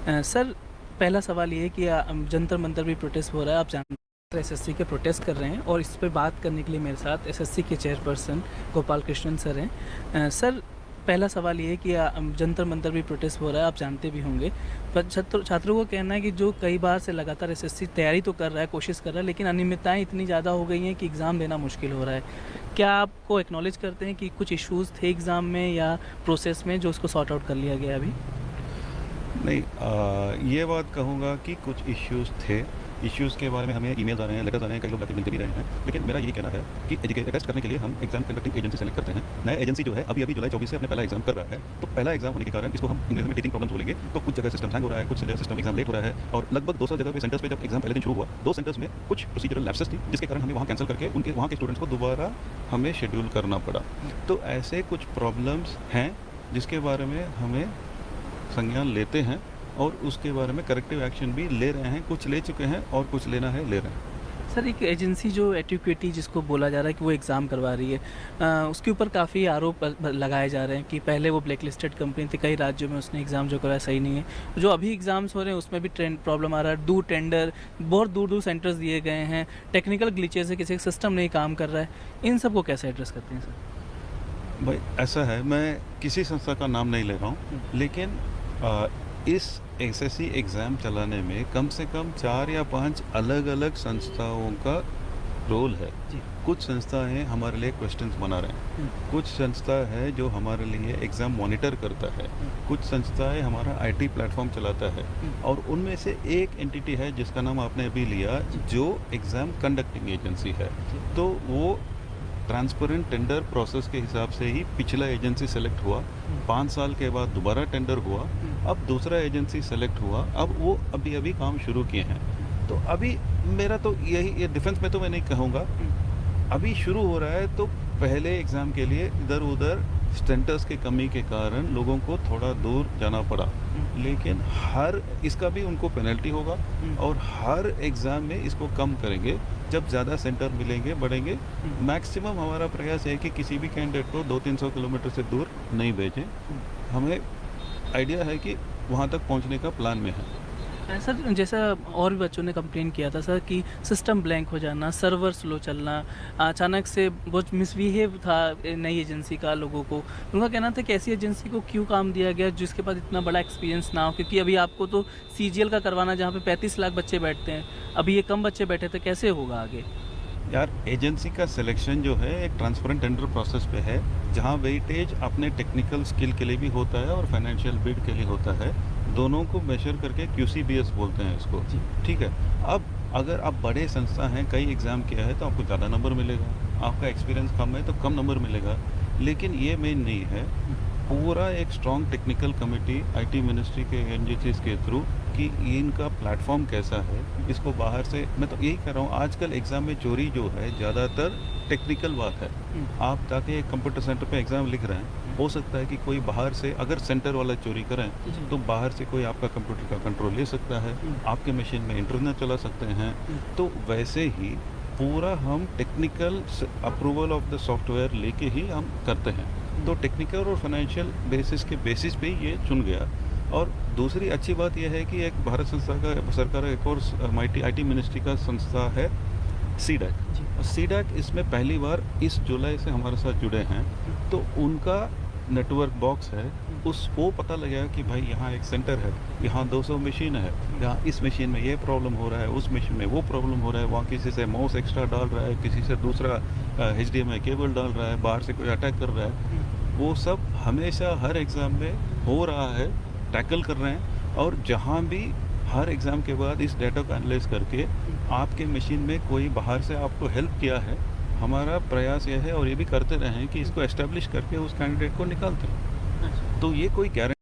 Sir, पहला सवाल ये है कि जंतर मंतर भी प्रोटेस्ट हो रहा है, आप जानते हैं एसएससी के प्रोटेस्ट कर रहे हैं और इस पे बात करने के लिए मेरे साथ एसएससी के चेयरपर्सन गोपाल कृष्णन सर हैं। सर, पहला सवाल ये है कि जंतर मंतर भी प्रोटेस्ट हो रहा है, आप जानते भी होंगे, पर छात्रों का कहना है कि जो कई बार से लगातार एसएससी तैयारी तो कर रहा है, कोशिश कर रहा है, लेकिन अनियमितताएं इतनी ज़्यादा हो गई हैं कि एग्ज़ाम देना मुश्किल हो रहा है। क्या आपको एक्नॉलेज करते हैं कि कुछ इश्यूज़ थे एग्ज़ाम में या प्रोसेस में जो उसको सॉर्ट आउट कर लिया गया अभी? नहीं, ये बात कहूँगा कि कुछ इश्यूज़ थे। इश्यूज़ के बारे में हमें ईमेल्स आ रहे हैं, लेटर्स आ रहे हैं, कई लोग जाके मिलते भी रहे हैं। लेकिन मेरा यही कहना है कि टेस्ट करने के लिए हम एग्ज़ाम कंडक्टिंग एजेंसी सेलेक्ट करते हैं। नया एजेंसी जो है अभी जुलाई 24 से अपने पहला एग्ज़ाम कर रहा है। तो पहला एग्ज़ाम होने के कारण इसको हम इंग्लिश में टीचिंग प्रॉब्लम्स बोलेंगे। तो कुछ जगह सिस्टम हैंग हो रहा है, कुछ जगह सिस्टम एग्ज़ाम लेट हो रहा है और लगभग 200 जगह पे सेंटर्स पे जब एग्ज़ाम पहले दिन शुरू हुआ, 2 सेंटर्स में कुछ प्रोसीजरल लैप्सेस थी, जिसके कारण हमें वहाँ कैंसल करके उनके वहाँ के स्टूडेंट्स को दोबारा हमें शेड्यूल करना पड़ा। तो ऐसे कुछ प्रॉब्लम्स हैं जिसके बारे में हमें संज्ञान लेते हैं और उसके बारे में करेक्टिव एक्शन भी ले रहे हैं। कुछ ले चुके हैं और कुछ लेना है, ले रहे हैं। सर, एक एजेंसी जो एटिक्विटी जिसको बोला जा रहा है कि वो एग्ज़ाम करवा रही है, उसके ऊपर काफ़ी आरोप लगाए जा रहे हैं कि पहले वो ब्लैक लिस्टेड कंपनी थी, कई राज्यों में उसने एग्ज़ाम जो करवाया सही नहीं है। जो अभी एग्ज़ाम्स हो रहे हैं उसमें भी प्रॉब्लम आ रहा है, दूर टेंडर, बहुत दूर दूर सेंटर्स दिए गए हैं, टेक्निकल ग्लिचेस है, किसी का सिस्टम नहीं काम कर रहा है। इन सब को कैसे एड्रेस करते हैं सर? भाई ऐसा है, मैं किसी संस्था का नाम नहीं ले रहा हूँ, लेकिन इस एसएससी एग्ज़ाम चलाने में कम से कम 4 या 5 अलग-अलग संस्थाओं का रोल है। जी। कुछ संस्थाएं हमारे लिए क्वेश्चंस बना रहे हैं, कुछ संस्था है जो हमारे लिए एग्ज़ाम मॉनिटर करता है, कुछ संस्थाएं हमारा आईटी प्लेटफॉर्म चलाता है और उनमें से एक एंटिटी है जिसका नाम आपने अभी लिया, जो एग्ज़ाम कंडक्टिंग एजेंसी है। तो वो ट्रांसपेरेंट टेंडर प्रोसेस के हिसाब से ही पिछला एजेंसी सेलेक्ट हुआ, 5 साल के बाद दोबारा टेंडर हुआ, अब दूसरा एजेंसी सेलेक्ट हुआ, अब वो अभी काम शुरू किए हैं। तो अभी मेरा तो ये डिफेंस में तो मैं नहीं कहूँगा, अभी शुरू हो रहा है। तो पहले एग्ज़ाम के लिए इधर उधर सेंटर्स की कमी के कारण लोगों को थोड़ा दूर जाना पड़ा, लेकिन हर इसका भी उनको पेनल्टी होगा और हर एग्ज़ाम में इसको कम करेंगे जब ज़्यादा सेंटर मिलेंगे, बढ़ेंगे। मैक्सिमम हमारा प्रयास है कि किसी भी कैंडिडेट को 200-300 किलोमीटर से दूर नहीं भेजें। हमें आइडिया है कि वहाँ तक पहुँचने का प्लान में है। सर, जैसा और भी बच्चों ने कंप्लेन किया था सर कि सिस्टम ब्लैंक हो जाना, सर्वर स्लो चलना, अचानक से बहुत मिसबिहेव था नई एजेंसी का लोगों को। उनका कहना था कि ऐसी एजेंसी को क्यों काम दिया गया जिसके पास इतना बड़ा एक्सपीरियंस ना हो, क्योंकि अभी आपको तो सीजीएल का करवाना जहाँ पे 35 लाख बच्चे बैठते हैं, अभी ये कम बच्चे बैठे थे, कैसे होगा आगे? यार, एजेंसी का सिलेक्शन जो है एक ट्रांसपेरेंट टेंडर प्रोसेस पे है, जहाँ वेटेज अपने टेक्निकल स्किल के लिए भी होता है और फाइनेंशियल बिड के लिए होता है। दोनों को मेजर करके QCBS बोलते हैं इसको, ठीक है। अब अगर आप बड़े संस्था हैं, कई एग्ज़ाम किया है तो आपको ज़्यादा नंबर मिलेगा, आपका एक्सपीरियंस कम है तो कम नंबर मिलेगा, लेकिन ये मेन नहीं है। पूरा एक strong technical committee IT ministry के एनजीसीज के थ्रू कि इनका प्लेटफॉर्म कैसा है, इसको बाहर से, मैं तो यही कह रहा हूँ, आजकल एग्ज़ाम में चोरी जो है ज़्यादातर टेक्निकल बात है। आप जाके एक कंप्यूटर सेंटर पे एग्ज़ाम लिख रहे हैं, हो सकता है कि कोई बाहर से, अगर सेंटर वाला चोरी करें तो बाहर से कोई आपका कंप्यूटर का कंट्रोल ले सकता है, आपके मशीन में इंटरनेट चला सकते हैं। तो वैसे ही पूरा हम technical approval of the software लेके ही हम करते हैं। तो टेक्निकल और फाइनेंशियल बेसिस पे ये चुन गया। और दूसरी अच्छी बात यह है कि एक भारत संस्था का, सरकार एक और आईटी मिनिस्ट्री का संस्था है CDAC। CDAC इसमें पहली बार इस जुलाई से हमारे साथ जुड़े हैं, तो उनका नेटवर्क बॉक्स है, वो पता लगेगा कि भाई यहाँ एक सेंटर है, यहाँ 200 मशीन है, यहाँ इस मशीन में ये प्रॉब्लम हो रहा है, उस मशीन में वो प्रॉब्लम हो रहा है, वहाँ किसी से माउस एक्स्ट्रा डाल रहा है, किसी से दूसरा HDMI केबल डाल रहा है, बाहर से कोई अटैक कर रहा है। वो सब हमेशा हर एग्ज़ाम में हो रहा है, टैकल कर रहे हैं। और जहाँ भी हर एग्ज़ाम के बाद इस डाटा को एनालाइज करके आपके मशीन में कोई बाहर से आपको हेल्प किया है, हमारा प्रयास यह है और ये भी करते रहें कि इसको एस्टेब्लिश करके उस कैंडिडेट को निकालते हैं। तो ये कोई गारंटी